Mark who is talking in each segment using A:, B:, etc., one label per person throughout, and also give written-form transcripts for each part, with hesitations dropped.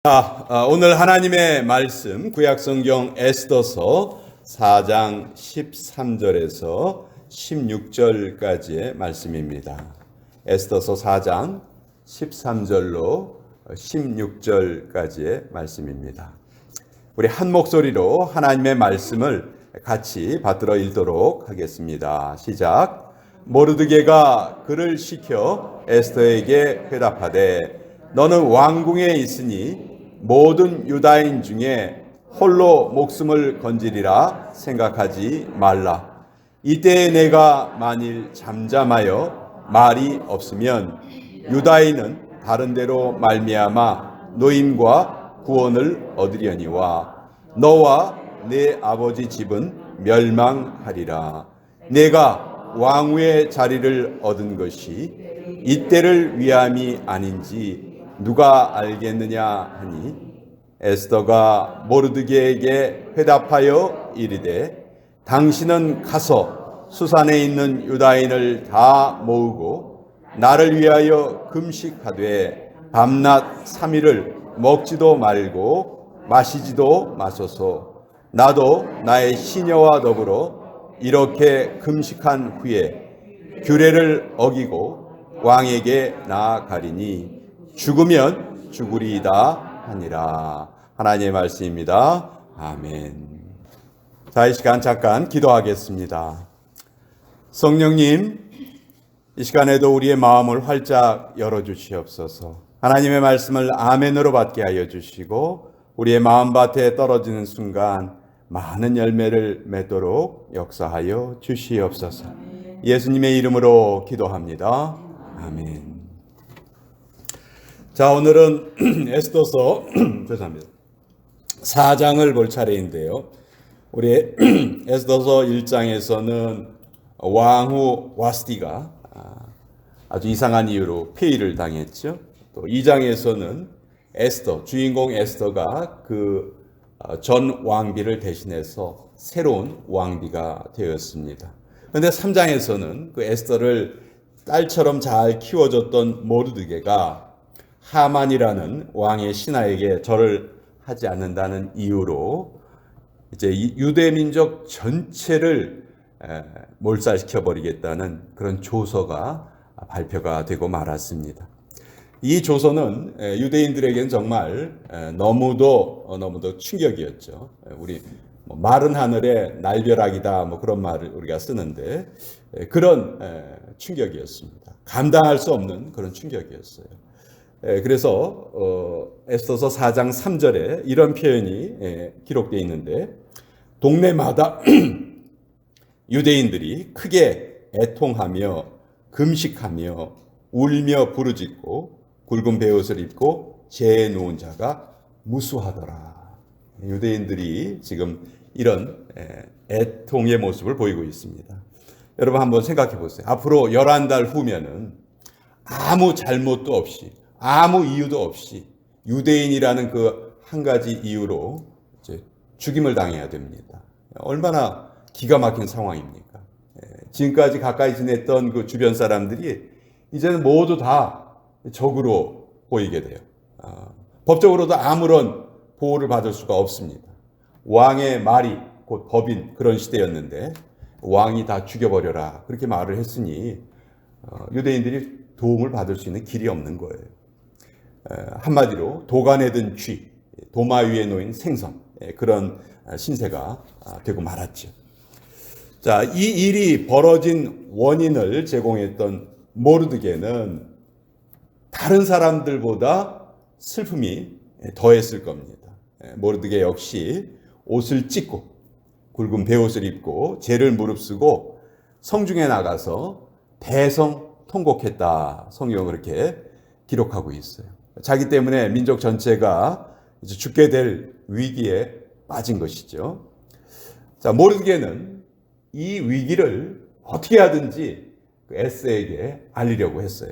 A: 오늘 하나님의 말씀 구약성경 에스더서 4장 13절에서 16절까지의 말씀입니다. 에스더서 4장 13절로 16절까지의 말씀입니다. 우리 한 목소리로 하나님의 말씀을 같이 받들어 읽도록 하겠습니다. 시작. 모르드게가 그를 시켜 에스더에게 회답하되 너는 왕궁에 있으니 모든 유다인 중에 홀로 목숨을 건지리라 생각하지 말라. 이때에 내가 만일 잠잠하여 말이 없으면 유다인은 다른 데로 말미암아 노임과 구원을 얻으려니와 너와 내 아버지 집은 멸망하리라. 내가 왕후의 자리를 얻은 것이 이때를 위함이 아닌지 누가 알겠느냐 하니 에스더가 모르드게에게 회답하여 이르되 당신은 가서 수산에 있는 유다인을 다 모으고 나를 위하여 금식하되 밤낮 3일을 먹지도 말고 마시지도 마소서. 나도 나의 시녀와 더불어 이렇게 금식한 후에 규례를 어기고 왕에게 나아가리니 죽으면 죽으리이다 하니라. 하나님의 말씀입니다. 아멘. 자, 이 시간 잠깐 기도하겠습니다. 성령님, 이 시간에도 우리의 마음을 활짝 열어주시옵소서. 하나님의 말씀을 아멘으로 받게 하여 주시고 우리의 마음밭에 떨어지는 순간 많은 열매를 맺도록 역사하여 주시옵소서. 예수님의 이름으로 기도합니다. 아멘. 자, 오늘은 에스더서 죄송합니다. 4장을 볼 차례인데요. 우리 에스더서 1장에서는 왕후 와스티가 아주 이상한 이유로 폐위를 당했죠. 또 2장에서는 에스더, 주인공 에스더가 그 전 왕비를 대신해서 새로운 왕비가 되었습니다. 그런데 3장에서는 그 에스더를 딸처럼 잘 키워줬던 모르드게가 하만이라는 왕의 신하에게 절을 하지 않는다는 이유로 이제 유대 민족 전체를 몰살시켜 버리겠다는 그런 조서가 발표가 되고 말았습니다. 이 조서는 유대인들에게는 정말 너무도 충격이었죠. 우리 마른 하늘에 날벼락이다 그런 말을 우리가 쓰는데 그런 충격이었습니다. 감당할 수 없는 그런 충격이었어요. 그래서 에스더서 4장 3절에 이런 표현이 기록되어 있는데 동네마다 유대인들이 크게 애통하며 금식하며 울며 부르짖고 굵은 베옷을 입고 재에 누운 자가 무수하더라. 유대인들이 지금 이런 애통의 모습을 보이고 있습니다. 여러분 한번 생각해 보세요. 앞으로 11달 후면은 아무 잘못도 없이 아무 이유도 없이 유대인이라는 그 한 가지 이유로 이제 죽임을 당해야 됩니다. 얼마나 기가 막힌 상황입니까? 지금까지 가까이 지냈던 그 주변 사람들이 이제는 모두 다 적으로 보이게 돼요. 법적으로도 아무런 보호를 받을 수가 없습니다. 왕의 말이 곧 법인 그런 시대였는데 왕이 다 죽여버려라 그렇게 말을 했으니 유대인들이 도움을 받을 수 있는 길이 없는 거예요. 한마디로 도간에 든 쥐, 도마 위에 놓인 생선 그런 신세가 되고 말았죠. 자, 이 일이 벌어진 원인을 제공했던 모르드게는 다른 사람들보다 슬픔이 더했을 겁니다. 모르드게 역시 옷을 찢고 굵은 베옷을 입고 죄를 무릅쓰고 성중에 나가서 대성 통곡했다. 성경은 그렇게 기록하고 있어요. 자기 때문에 민족 전체가 이제 죽게 될 위기에 빠진 것이죠. 자, 모르드게는 이 위기를 어떻게 하든지 에스더에게 알리려고 했어요.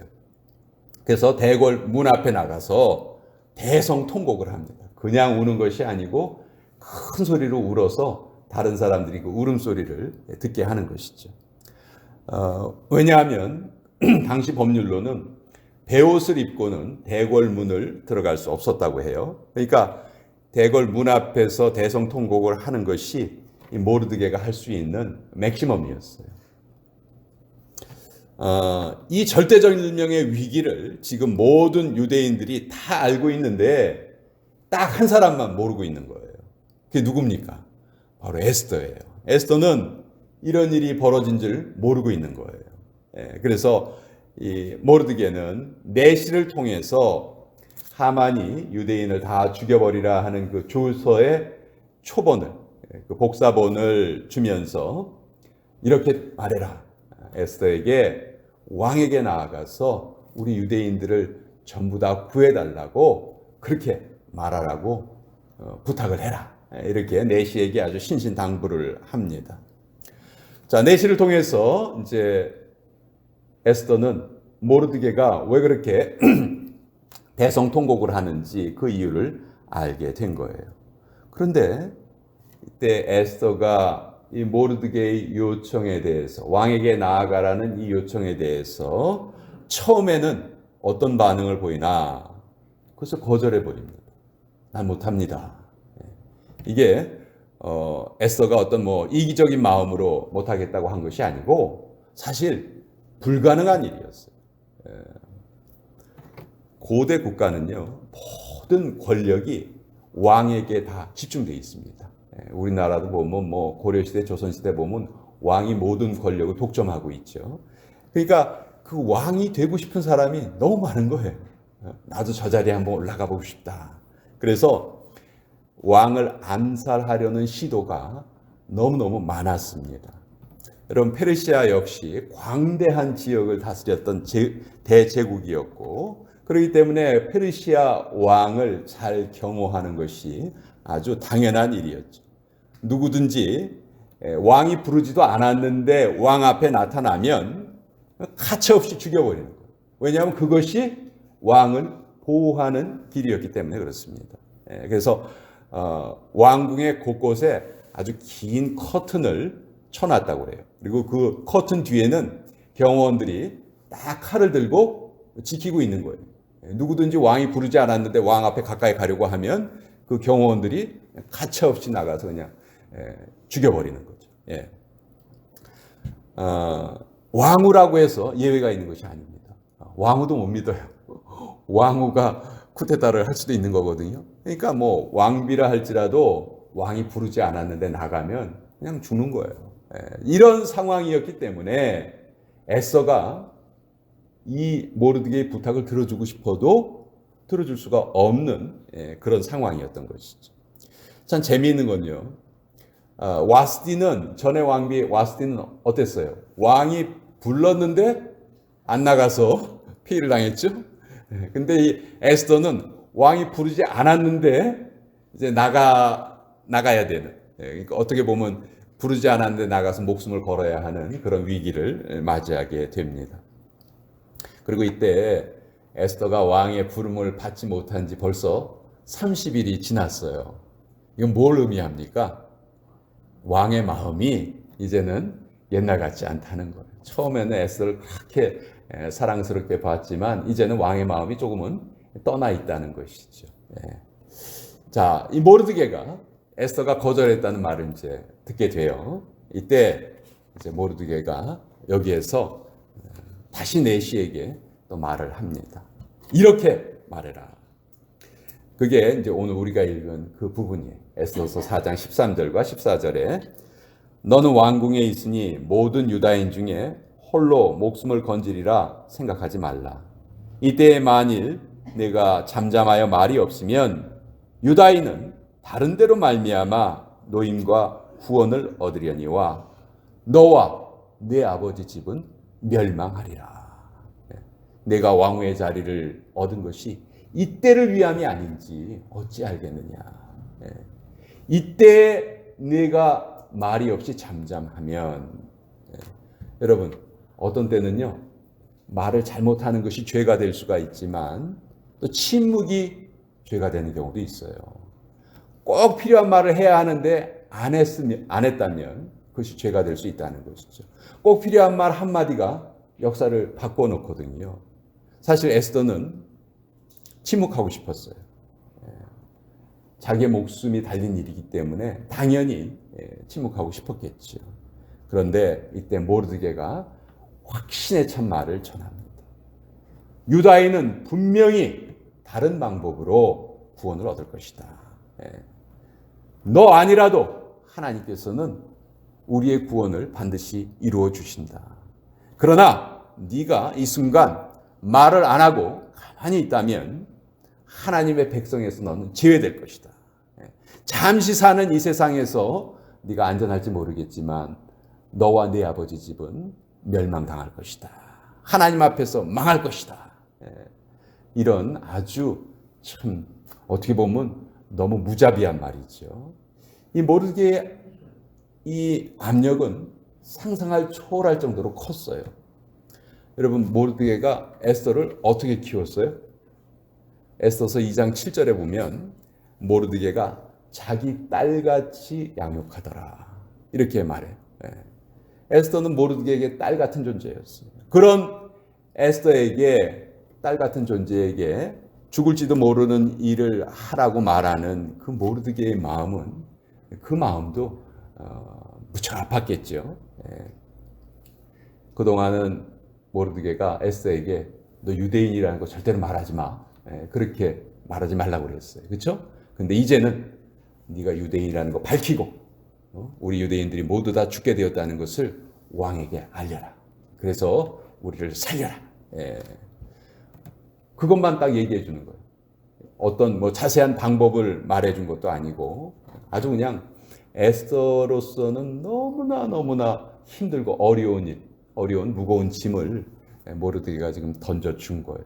A: 그래서 대궐 문 앞에 나가서 대성 통곡을 합니다. 그냥 우는 것이 아니고 큰 소리로 울어서 다른 사람들이 그 울음소리를 듣게 하는 것이죠. 왜냐하면 당시 법률로는 베옷을 입고는 대궐문을 들어갈 수 없었다고 해요. 그러니까 대궐 문 앞에서 대성통곡을 하는 것이 이 모르드게가 할 수 있는 맥시멈이었어요. 이 절대절명의 위기를 지금 모든 유대인들이 다 알고 있는데 딱 한 사람만 모르고 있는 거예요. 그게 누굽니까? 바로 에스더예요. 에스더는 이런 일이 벌어진 줄 모르고 있는 거예요. 그래서 이 모르드게는 내시를 통해서 하만이 유대인을 다 죽여버리라 하는 그 조서의 초본을, 그 복사본을 주면서 이렇게 말해라. 에스더에게 왕에게 나아가서 우리 유대인들을 전부 다 구해달라고 그렇게 말하라고 부탁을 해라. 이렇게 내시에게 아주 신신당부를 합니다. 자, 내시를 통해서 이제 에스더는 모르드게가 왜 그렇게 대성통곡을 하는지 그 이유를 알게 된 거예요. 그런데 이때 에스더가 이 모르드게의 요청에 대해서, 왕에게 나아가라는 이 요청에 대해서 처음에는 어떤 반응을 보이나? 그래서 거절해 버립니다. 난 못합니다. 이게 에스더가 어떤 이기적인 마음으로 못하겠다고 한 것이 아니고 사실 불가능한 일이었어요. 고대 국가는요, 모든 권력이 왕에게 다 집중되어 있습니다. 우리나라도 보면 고려시대, 조선시대 보면 왕이 모든 권력을 독점하고 있죠. 그러니까 그 왕이 되고 싶은 사람이 너무 많은 거예요. 나도 저 자리에 한번 올라가 보고 싶다. 그래서 왕을 암살하려는 시도가 너무너무 많았습니다. 여러분, 페르시아 역시 광대한 지역을 다스렸던 대제국이었고, 그렇기 때문에 페르시아 왕을 잘 경호하는 것이 아주 당연한 일이었죠. 누구든지 왕이 부르지도 않았는데 왕 앞에 나타나면 가차없이 죽여버리는 거예요. 왜냐하면 그것이 왕을 보호하는 길이었기 때문에 그렇습니다. 그래서 왕궁의 곳곳에 아주 긴 커튼을 쳐놨다고 그래요. 그리고 그 커튼 뒤에는 경호원들이 딱 칼을 들고 지키고 있는 거예요. 누구든지 왕이 부르지 않았는데 왕 앞에 가까이 가려고 하면 그 경호원들이 가차없이 나가서 그냥 죽여버리는 거죠. 예. 왕후라고 해서 예외가 있는 것이 아닙니다. 왕후도 못 믿어요. 왕후가 쿠데타를 할 수도 있는 거거든요. 그러니까 왕비라 할지라도 왕이 부르지 않았는데 나가면 그냥 죽는 거예요. 이런 상황이었기 때문에 에스더가 이 모르드게의 부탁을 들어주고 싶어도 들어줄 수가 없는 그런 상황이었던 것이죠. 참 재미있는 건요. 와스디는, 전의 왕비 와스디는 어땠어요? 왕이 불렀는데 안 나가서 피해를 당했죠. 근데 이 에스더는 왕이 부르지 않았는데 이제 나가야 되는. 그러니까 어떻게 보면 부르지 않았는데 나가서 목숨을 걸어야 하는 그런 위기를 맞이하게 됩니다. 그리고 이때 에스더가 왕의 부름을 받지 못한 지 벌써 30일이 지났어요. 이건 뭘 의미합니까? 왕의 마음이 이제는 옛날 같지 않다는 거예요. 처음에는 에스더를 그렇게 사랑스럽게 봤지만 이제는 왕의 마음이 조금은 떠나 있다는 것이죠. 자, 이 모르드게가 에스더가 거절했다는 말을 이제 듣게 돼요. 이때 이제 모르드게가 여기에서 다시 내시에게 또 말을 합니다. 이렇게 말해라. 그게 이제 오늘 우리가 읽은 그 부분이에요. 에스더서 4장 13절과 14절에 너는 왕궁에 있으니 모든 유다인 중에 홀로 목숨을 건지리라 생각하지 말라. 이때에 만일 내가 잠잠하여 말이 없으면 유다인은 다른 데로 말미암아 노임과 후원을 얻으려니와 너와 내 아버지 집은 멸망하리라. 내가 왕후의 자리를 얻은 것이 이때를 위함이 아닌지 어찌 알겠느냐. 이때 내가 말이 없이 잠잠하면 여러분 어떤 때는요 말을 잘못하는 것이 죄가 될 수가 있지만 또 침묵이 죄가 되는 경우도 있어요. 꼭 필요한 말을 해야 하는데 안 했다면 그것이 죄가 될 수 있다는 것이죠. 꼭 필요한 말 한마디가 역사를 바꿔놓거든요. 사실 에스더는 침묵하고 싶었어요. 자기의 목숨이 달린 일이기 때문에 당연히 침묵하고 싶었겠죠. 그런데 이때 모르드게가 확신에 찬 말을 전합니다. 유다인은 분명히 다른 방법으로 구원을 얻을 것이다. 너 아니라도 하나님께서는 우리의 구원을 반드시 이루어 주신다. 그러나 네가 이 순간 말을 안 하고 가만히 있다면 하나님의 백성에서 너는 제외될 것이다. 잠시 사는 이 세상에서 네가 안전할지 모르겠지만 너와 네 아버지 집은 멸망당할 것이다. 하나님 앞에서 망할 것이다. 이런 아주 참 어떻게 보면 너무 무자비한 말이죠. 이 모르드게의 이 압력은 상상할 초월할 정도로 컸어요. 여러분, 모르드게가 에스더를 어떻게 키웠어요? 에스더서 2장 7절에 보면 모르드게가 자기 딸같이 양육하더라. 이렇게 말해요. 에스더는 모르드게에게 딸 같은 존재였어요. 그런 에스더에게, 딸 같은 존재에게 죽을지도 모르는 일을 하라고 말하는 그 모르드게의 마음은, 그 마음도 무척 아팠겠죠. 그동안은 모르드게가 에스더에게 너 유대인이라는 거 절대로 말하지 마. 그렇게 말하지 말라고 그랬어요. 그렇죠? 근데 이제는 네가 유대인이라는 거 밝히고 우리 유대인들이 모두 다 죽게 되었다는 것을 왕에게 알려라. 그래서 우리를 살려라. 그것만 딱 얘기해 주는 거예요. 어떤 뭐 자세한 방법을 말해 준 것도 아니고 아주 그냥 에스더로서는 너무나 힘들고 어려운 일, 어려운 무거운 짐을 모르드게가 지금 던져준 거예요.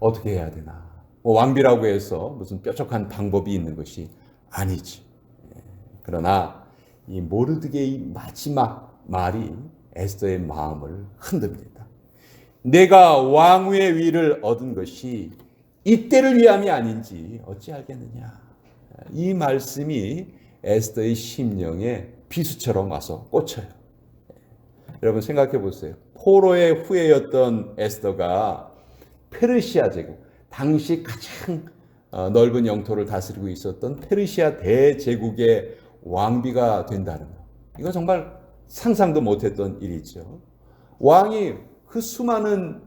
A: 어떻게 해야 되나. 뭐 왕비라고 해서 무슨 뾰족한 방법이 있는 것이 아니지. 그러나 이 모르드게의 마지막 말이 에스더의 마음을 흔듭니다. 내가 왕위의 위를 얻은 것이 이때를 위함이 아닌지 어찌 알겠느냐. 이 말씀이 에스더의 심령에 비수처럼 와서 꽂혀요. 여러분 생각해 보세요. 포로의 후예였던 에스더가 페르시아 제국, 당시 가장 넓은 영토를 다스리고 있었던 페르시아 대제국의 왕비가 된다는 것. 이거 정말 상상도 못했던 일이죠. 왕이 그 수많은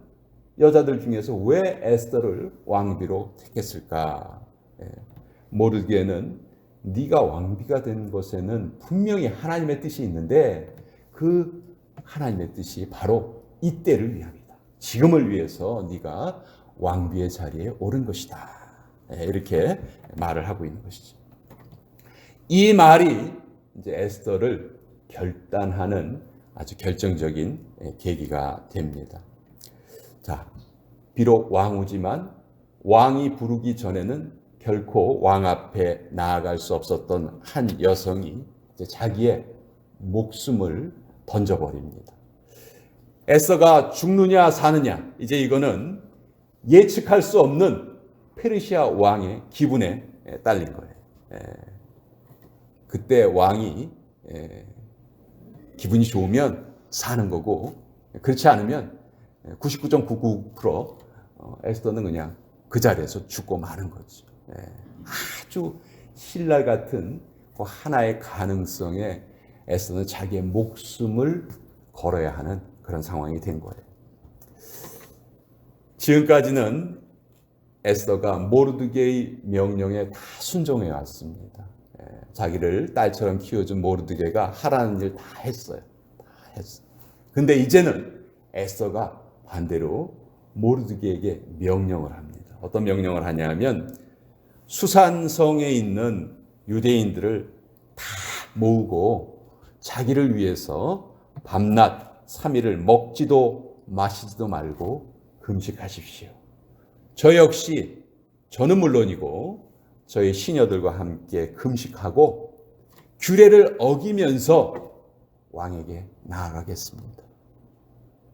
A: 여자들 중에서 왜 에스더를 왕비로 택했을까? 모르드게는 네가 왕비가 된 것에는 분명히 하나님의 뜻이 있는데 그 하나님의 뜻이 바로 이때를 위함이다. 지금을 위해서 네가 왕비의 자리에 오른 것이다. 이렇게 말을 하고 있는 것이죠. 이 말이 이제 에스더를 결단하는 아주 결정적인 계기가 됩니다. 자, 비록 왕후지만 왕이 부르기 전에는 결코 왕 앞에 나아갈 수 없었던 한 여성이 이제 자기의 목숨을 던져버립니다. 에스더가 죽느냐 사느냐, 이제 이거는 예측할 수 없는 페르시아 왕의 기분에 딸린 거예요. 그때 왕이 기분이 좋으면 사는 거고, 그렇지 않으면 99.99% 에스더는 그냥 그 자리에서 죽고 마는 거죠. 아주 신랄 같은 그 하나의 가능성에 에스더는 자기의 목숨을 걸어야 하는 그런 상황이 된 거예요. 지금까지는 에스더가 모르드게의 명령에 다 순종해 왔습니다. 자기를 딸처럼 키워준 모르드게가 하라는 일 다 했어요. 다 했어요. 근데 이제는 에스더가 반대로 모르드게에게 명령을 합니다. 어떤 명령을 하냐면 수산성에 있는 유대인들을 다 모으고 자기를 위해서 밤낮 3일을 먹지도 마시지도 말고 금식하십시오. 저 역시 저는 물론이고 저희 시녀들과 함께 금식하고 규례를 어기면서 왕에게 나아가겠습니다.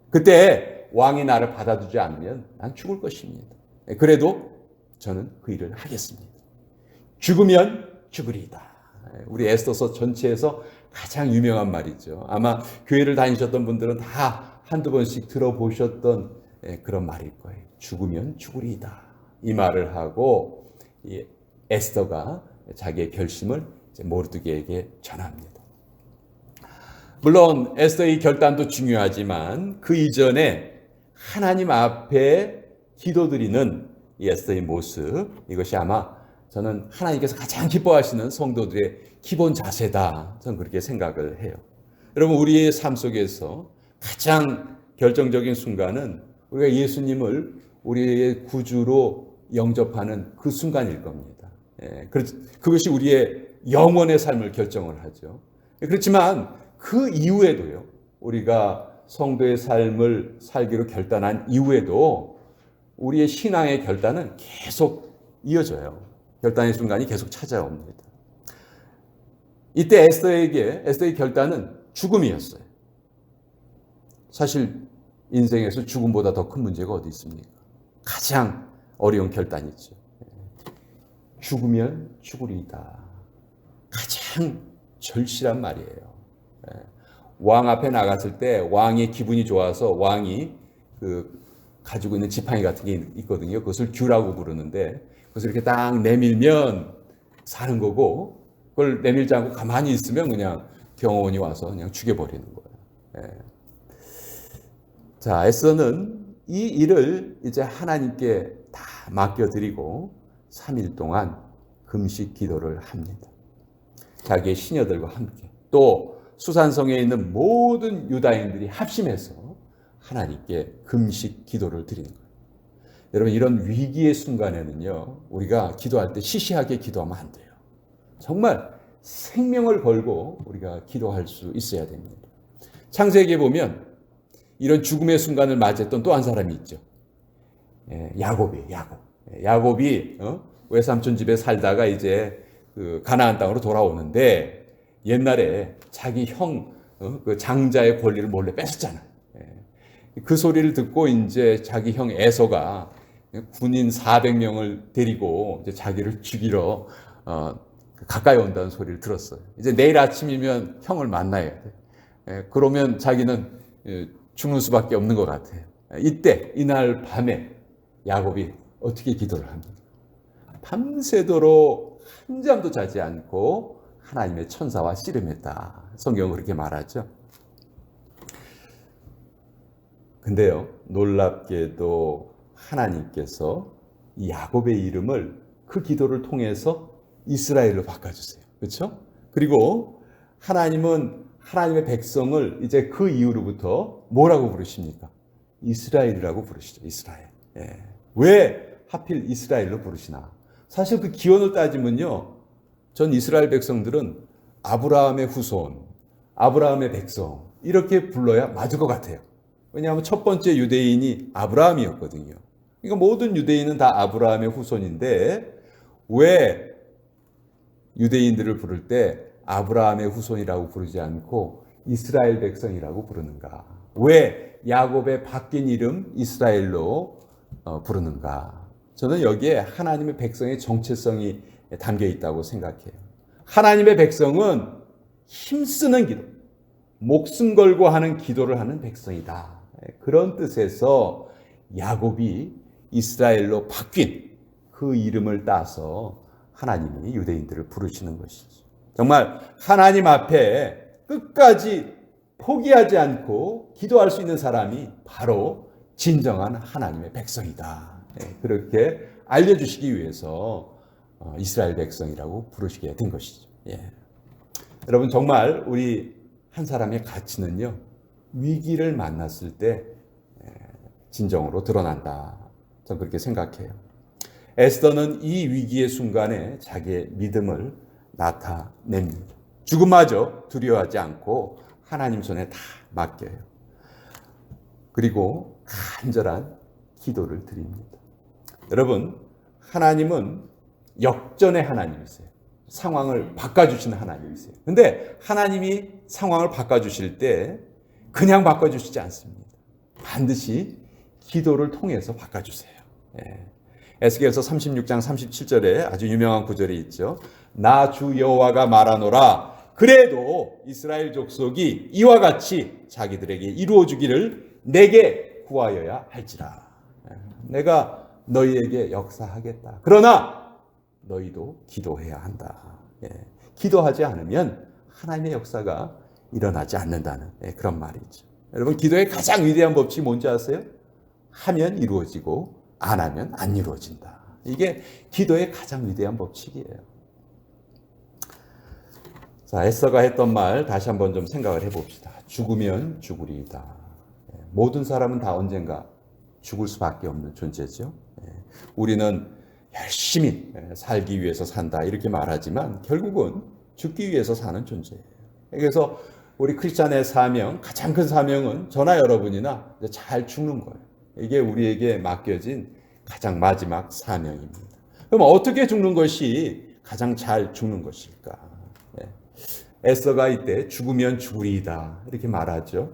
A: 그때 왕이 나를 받아주지 않으면 난 죽을 것입니다. 그래도 저는 그 일을 하겠습니다. 죽으면 죽으리이다. 우리 에스더서 전체에서 가장 유명한 말이죠. 아마 교회를 다니셨던 분들은 다 한두 번씩 들어보셨던 그런 말일 거예요. 죽으면 죽으리이다. 이 말을 하고 이 에스더가 자기의 결심을 이제 모르드게에게 전합니다. 물론 에스더의 결단도 중요하지만 그 이전에 하나님 앞에 기도드리는 이 에스더의 모습, 이것이 아마 저는 하나님께서 가장 기뻐하시는 성도들의 기본 자세다. 저는 그렇게 생각을 해요. 여러분, 우리의 삶 속에서 가장 결정적인 순간은 우리가 예수님을 우리의 구주로 영접하는 그 순간일 겁니다. 그것이 우리의 영원의 삶을 결정을 하죠. 그렇지만 그 이후에도요, 우리가 성도의 삶을 살기로 결단한 이후에도 우리의 신앙의 결단은 계속 이어져요. 결단의 순간이 계속 찾아옵니다. 이때 에스더의 결단은 죽음이었어요. 사실 인생에서 죽음보다 더 큰 문제가 어디 있습니까? 가장 어려운 결단이죠. 죽으면 죽으리이다. 가장 절실한 말이에요. 왕 앞에 나갔을 때 왕의 기분이 좋아서 왕이 가지고 있는 지팡이 같은 게 있거든요. 그것을 규라고 부르는데 그것을 이렇게 딱 내밀면 사는 거고, 그걸 내밀지 않고 가만히 있으면 그냥 경호원이 와서 그냥 죽여버리는 거예요. 자, 에스더는 이 일을 이제 하나님께 다 맡겨드리고 3일 동안 금식 기도를 합니다. 자기의 시녀들과 함께, 또 수산성에 있는 모든 유다인들이 합심해서 하나님께 금식 기도를 드리는 거예요. 여러분, 이런 위기의 순간에는요, 우리가 기도할 때 시시하게 기도하면 안 돼요. 정말 생명을 걸고 우리가 기도할 수 있어야 됩니다. 창세기에 보면 이런 죽음의 순간을 맞이했던 또 한 사람이 있죠. 야곱이 외삼촌 집에 살다가 이제 그 가나안 땅으로 돌아오는데 옛날에 자기 형 그 장자의 권리를 몰래 뺏었잖아요. 그 소리를 듣고 이제 자기 형 에서가 군인 400명을 데리고 이제 자기를 죽이러 가까이 온다는 소리를 들었어요. 이제 내일 아침이면 형을 만나야 돼. 그러면 자기는 죽는 수밖에 없는 것 같아요. 이날 밤에 야곱이 어떻게 기도를 합니까? 밤새도록 한잠도 자지 않고 하나님의 천사와 씨름했다. 성경은 그렇게 말하죠. 근데요, 놀랍게도 하나님께서 이 야곱의 이름을 그 기도를 통해서 이스라엘로 바꿔주세요. 그렇죠? 그리고 하나님은 하나님의 백성을 이제 그 이후로부터 뭐라고 부르십니까? 이스라엘이라고 부르시죠. 이스라엘. 왜 하필 이스라엘로 부르시나? 사실 그 기원을 따지면요, 전 이스라엘 백성들은 아브라함의 후손, 아브라함의 백성 이렇게 불러야 맞을 것 같아요. 왜냐하면 첫 번째 유대인이 아브라함이었거든요. 그러니까 모든 유대인은 다 아브라함의 후손인데 왜 유대인들을 부를 때 아브라함의 후손이라고 부르지 않고 이스라엘 백성이라고 부르는가? 왜 야곱의 바뀐 이름 이스라엘로 부르는가? 저는 여기에 하나님의 백성의 정체성이 담겨 있다고 생각해요. 하나님의 백성은 힘쓰는 기도, 목숨 걸고 하는 기도를 하는 백성이다. 그런 뜻에서 야곱이 이스라엘로 바뀐 그 이름을 따서 하나님이 유대인들을 부르시는 것이죠. 정말 하나님 앞에 끝까지 포기하지 않고 기도할 수 있는 사람이 바로 진정한 하나님의 백성이다. 그렇게 알려주시기 위해서 이스라엘 백성이라고 부르시게 된 것이죠. 여러분, 정말 우리 한 사람의 가치는요, 위기를 만났을 때 진정으로 드러난다. 저는 그렇게 생각해요. 에스더는 이 위기의 순간에 자기의 믿음을 나타냅니다. 죽음마저 두려워하지 않고 하나님 손에 다 맡겨요. 그리고 간절한 기도를 드립니다. 여러분, 하나님은 역전의 하나님이세요. 상황을 바꿔주시는 하나님이세요. 근데 하나님이 상황을 바꿔주실 때 그냥 바꿔주시지 않습니다. 반드시 기도를 통해서 바꿔주세요. 에스겔서 36장 37절에 아주 유명한 구절이 있죠. 나 주 여호와가 말하노라. 그래도 이스라엘 족속이 이와 같이 자기들에게 이루어주기를 내게 구하여야 할지라. 내가 너희에게 역사하겠다. 그러나 너희도 기도해야 한다. 기도하지 않으면 하나님의 역사가 일어나지 않는다는 그런 말이죠. 여러분, 기도의 가장 위대한 법칙이 뭔지 아세요? 하면 이루어지고 안 하면 안 이루어진다. 이게 기도의 가장 위대한 법칙이에요. 자, 에스더가 했던 말 다시 한번 좀 생각을 해봅시다. 죽으면 죽으리이다. 모든 사람은 다 언젠가 죽을 수밖에 없는 존재죠. 우리는 열심히 살기 위해서 산다 이렇게 말하지만 결국은 죽기 위해서 사는 존재예요. 그래서 우리 크리스찬의 사명, 가장 큰 사명은 저나 여러분이나 잘 죽는 거예요. 이게 우리에게 맡겨진 가장 마지막 사명입니다. 그럼 어떻게 죽는 것이 가장 잘 죽는 것일까? 에스더가 이때 죽으면 죽으리이다 이렇게 말하죠.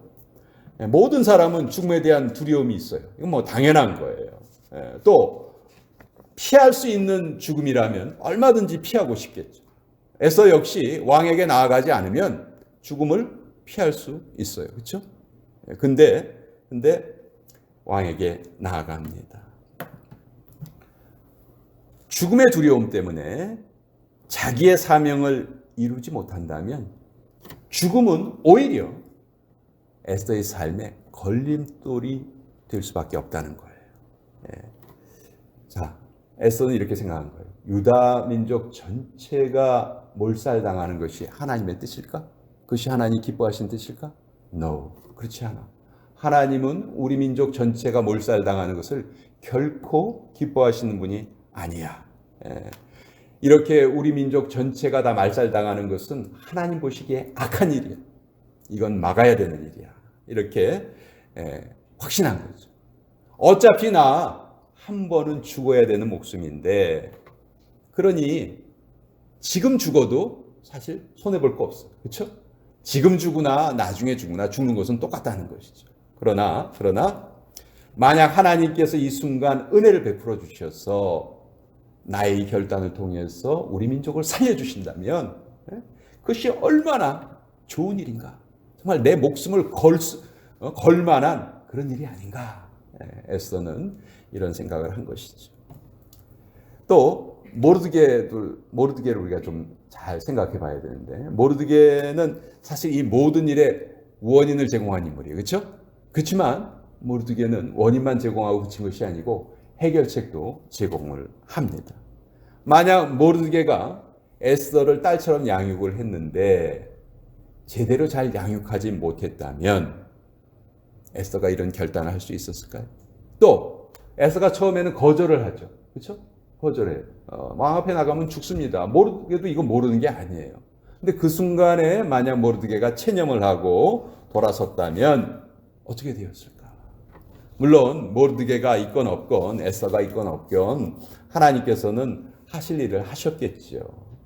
A: 모든 사람은 죽음에 대한 두려움이 있어요. 이건 뭐 당연한 거예요. 또 피할 수 있는 죽음이라면 얼마든지 피하고 싶겠죠. 에스더 역시 왕에게 나아가지 않으면 죽음을 피할 수 있어요. 그렇죠? 근데 왕에게 나아갑니다. 죽음의 두려움 때문에 자기의 사명을 이루지 못한다면 죽음은 오히려 에스더의 삶에 걸림돌이 될 수밖에 없다는 거예요. 자, 에스더는 이렇게 생각한 거예요. 유다 민족 전체가 몰살당하는 것이 하나님의 뜻일까? 그것이 하나님 기뻐하신 뜻일까? No, 그렇지 않아. 하나님은 우리 민족 전체가 몰살당하는 것을 결코 기뻐하시는 분이 아니야. 이렇게 우리 민족 전체가 다 말살당하는 것은 하나님 보시기에 악한 일이야. 이건 막아야 되는 일이야. 이렇게 확신한 거죠. 어차피 나 한 번은 죽어야 되는 목숨인데, 그러니 지금 죽어도 사실 손해볼 거 없어. 그렇죠? 지금 죽으나 나중에 죽으나 죽는 것은 똑같다는 것이죠. 그러나 만약 하나님께서 이 순간 은혜를 베풀어 주셔서 나의 결단을 통해서 우리 민족을 살려주신다면 그것이 얼마나 좋은 일인가. 정말 내 목숨을 걸 만한 그런 일이 아닌가. 에스더는 이런 생각을 한 것이죠. 또 모르드게를 우리가 좀 잘 생각해 봐야 되는데, 모르드게는 사실 이 모든 일의 원인을 제공한 인물이에요. 그렇죠? 그렇지만 모르드게는 원인만 제공하고 그친 것이 아니고 해결책도 제공을 합니다. 만약 모르드게가 에스더를 딸처럼 양육을 했는데 제대로 잘 양육하지 못했다면 에스더가 이런 결단을 할 수 있었을까요? 또 에스더가 처음에는 거절을 하죠. 그렇죠? 거절해요. 왕 앞에 나가면 죽습니다. 모르드게도 이거 모르는 게 아니에요. 근데 그 순간에 만약 모르드게가 체념을 하고 돌아섰다면 어떻게 되었을까? 물론 모르드게가 있건 없건 에스더가 있건 없건 하나님께서는 하실 일을 하셨겠죠.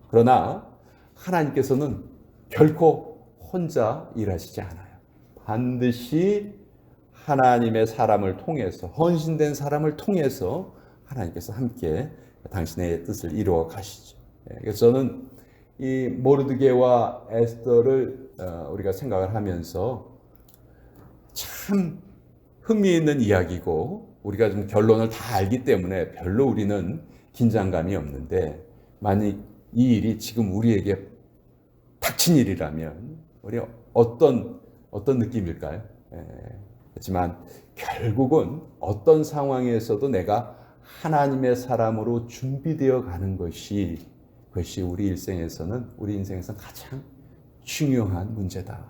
A: 그러나 하나님께서는 결코 혼자 일하시지 않아요. 반드시 하나님의 사람을 통해서, 헌신된 사람을 통해서 하나님께서 함께 당신의 뜻을 이루어 가시죠. 그래서 저는 이 모르드게와 에스더를 우리가 생각을 하면서 참 흥미있는 이야기고, 우리가 좀 결론을 다 알기 때문에 별로 우리는 긴장감이 없는데, 만약 이 일이 지금 우리에게 닥친 일이라면 우리 어떤 느낌일까요? 하지만 결국은 어떤 상황에서도 내가 하나님의 사람으로 준비되어 가는 것이 우리 인생에서는 가장 중요한 문제다.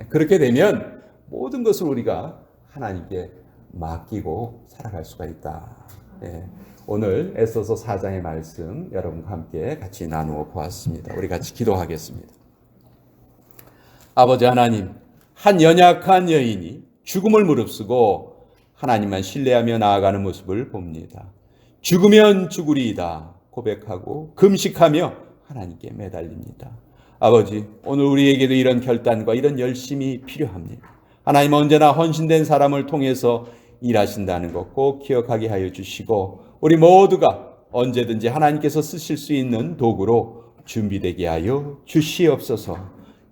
A: 그렇게 되면 모든 것을 우리가 하나님께 맡기고 살아갈 수가 있다. 오늘 에스더서 4장의 말씀 여러분과 함께 같이 나누어 보았습니다. 우리 같이 기도하겠습니다. 아버지 하나님, 한 연약한 여인이 죽음을 무릅쓰고 하나님만 신뢰하며 나아가는 모습을 봅니다. 죽으면 죽으리이다 고백하고 금식하며 하나님께 매달립니다. 아버지, 오늘 우리에게도 이런 결단과 이런 열심이 필요합니다. 하나님 언제나 헌신된 사람을 통해서 일하신다는 것 꼭 기억하게 하여 주시고, 우리 모두가 언제든지 하나님께서 쓰실 수 있는 도구로 준비되게 하여 주시옵소서.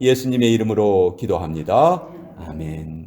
A: 예수님의 이름으로 기도합니다. 아멘.